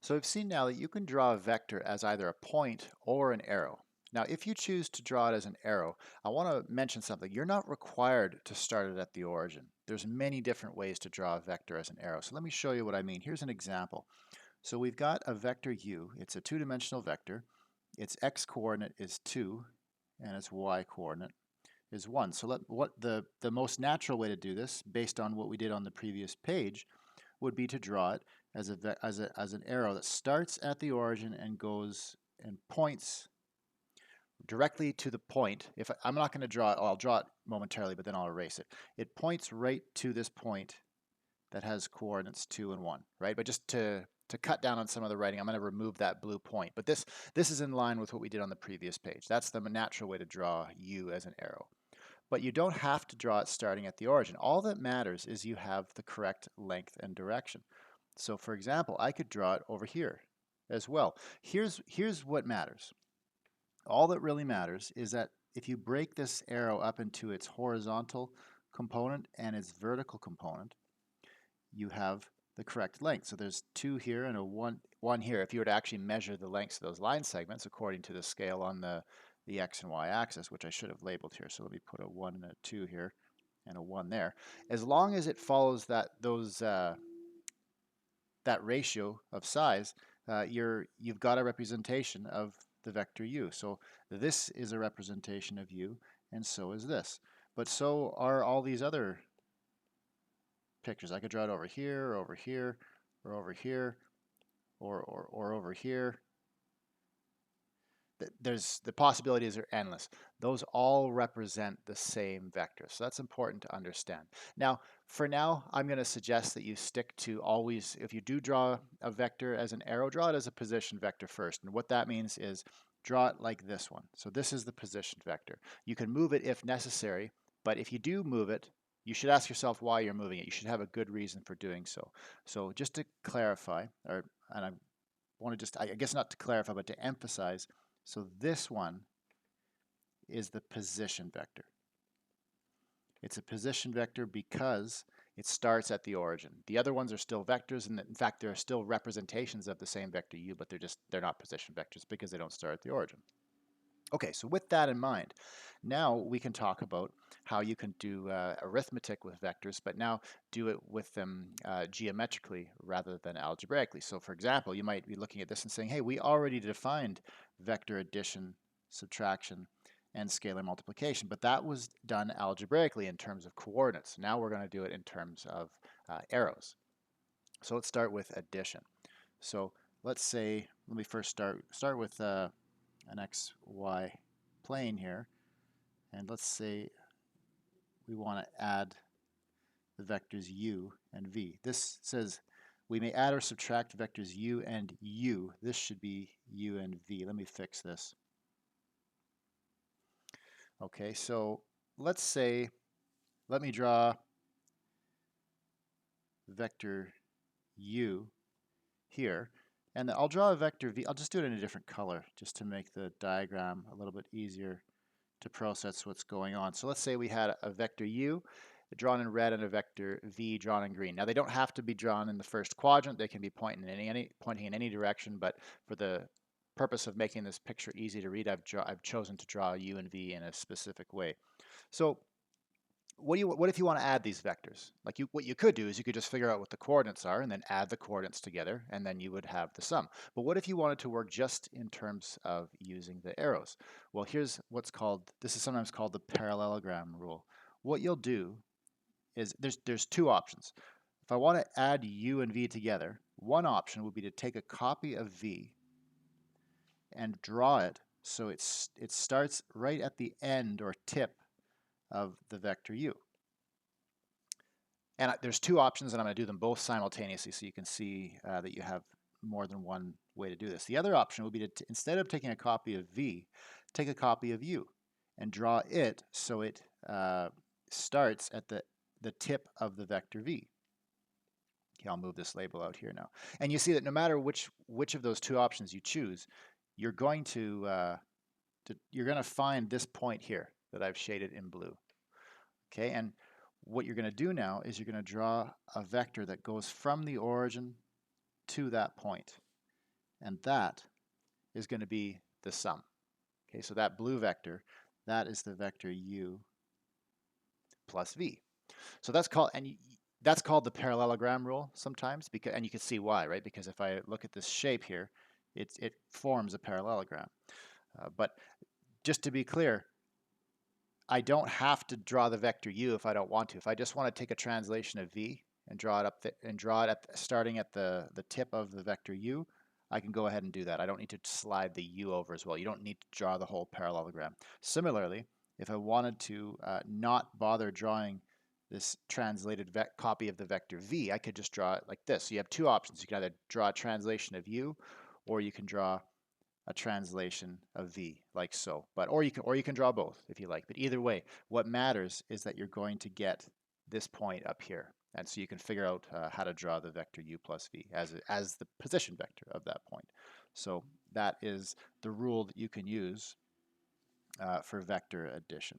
So we've seen now that you can draw a vector as either a point or an arrow. Now, if you choose to draw it as an arrow, I want to mention something. You're not required to start it at the origin. There's many different ways to draw a vector as an arrow. So let me show you what I mean. Here's an example. So we've got a vector u. It's a two-dimensional vector. Its x-coordinate is 2, and its y-coordinate is 1. So what the most natural way to do this, based on what we did on the previous page, would be to draw it as an arrow that starts at the origin and goes and points directly to the point. If I'm not going to draw it, I'll draw it momentarily, but then I'll erase it. It points right to this point that has coordinates 2 and 1, right? But just to cut down on some of the writing, I'm going to remove that blue point. But this is in line with what we did on the previous page. That's the natural way to draw u as an arrow. But you don't have to draw it starting at the origin. All that matters is you have the correct length and direction. So for example, I could draw it over here as well. Here's what matters. All that really matters is that if you break this arrow up into its horizontal component and its vertical component, you have the correct length. So there's 2 here and a 1 here. If you were to actually measure the lengths of those line segments according to the scale on the x and y axis, which I should have labeled here. So let me put a 1 and a 2 here and a 1 there. As long as it follows that ratio of size, you've got a representation of the vector u. So this is a representation of u, and so is this. But so are all these other pictures. I could draw it over here, or over here, or over here, or over here. The possibilities are endless. Those all represent the same vector. So that's important to understand. Now, for now, I'm going to suggest that you stick to always, if you do draw a vector as an arrow, draw it as a position vector first. And what that means is draw it like this one. So this is the position vector. You can move it if necessary, but if you do move it, you should ask yourself why you're moving it. You should have a good reason for doing so. So just to clarify, and I want to just, I guess not to clarify, but to emphasize, so this one is the position vector. It's a position vector because it starts at the origin. The other ones are still vectors, and in fact, they're still representations of the same vector u, but they're not position vectors because they don't start at the origin. Okay, so with that in mind, now we can talk about how you can do arithmetic with vectors, but now do it with them geometrically rather than algebraically. So for example, you might be looking at this and saying, hey, we already defined vector addition, subtraction, and scalar multiplication, but that was done algebraically in terms of coordinates. Now we're going to do it in terms of arrows. So let's start with addition. So let's say, let me first start with an xy plane here, and let's say we want to add the vectors u and v. This says we may add or subtract vectors u and u. This should be u and v. Let me fix this. Okay, so let's say, let me draw vector u here, and I'll draw a vector v. I'll just do it in a different color just to make the diagram a little bit easier to process what's going on. So let's say we had a vector u drawn in red and a vector v drawn in green. Now they don't have to be drawn in the first quadrant. They can be pointing in any direction, but for the purpose of making this picture easy to read, I've chosen to draw u and v in a specific way. So what if you want to add these vectors? What you could do is you could just figure out what the coordinates are and then add the coordinates together, and then you would have the sum. But what if you wanted to work just in terms of using the arrows? Well, here's this is sometimes called the parallelogram rule. What you'll do is there's 2 options. If I want to add u and v together, one option would be to take a copy of v and draw it so it starts right at the end or tip of the vector u. And there's 2 options, and I'm going to do them both simultaneously so you can see that you have more than one way to do this. The other option would be to, instead of taking a copy of v, take a copy of u and draw it so it starts at the tip of the vector v. Okay, I'll move this label out here now. And you see that no matter which of those 2 options you choose, you're going to find this point here that I've shaded in blue. Okay, and what you're going to do now is you're going to draw a vector that goes from the origin to that point. and that is going to be the sum. Okay, so that blue vector, that is the vector u plus v. So that's called, that's called the parallelogram rule sometimes, because, and you can see why, right? Because if I look at this shape here, it forms a parallelogram. But just to be clear, I don't have to draw the vector u if I don't want to. If I just want to take a translation of v and draw it up and draw it at starting at the tip of the vector u, I can go ahead and do that. I don't need to slide the u over as well. You don't need to draw the whole parallelogram. Similarly, if I wanted to not bother drawing this translated copy of the vector v, I could just draw it like this. So you have two options. You can either draw a translation of u, or you can draw a translation of v, like so. But or you can draw both if you like. But either way, what matters is that you're going to get this point up here, and so you can figure out how to draw the vector u plus v as the position vector of that point. So that is the rule that you can use for vector addition.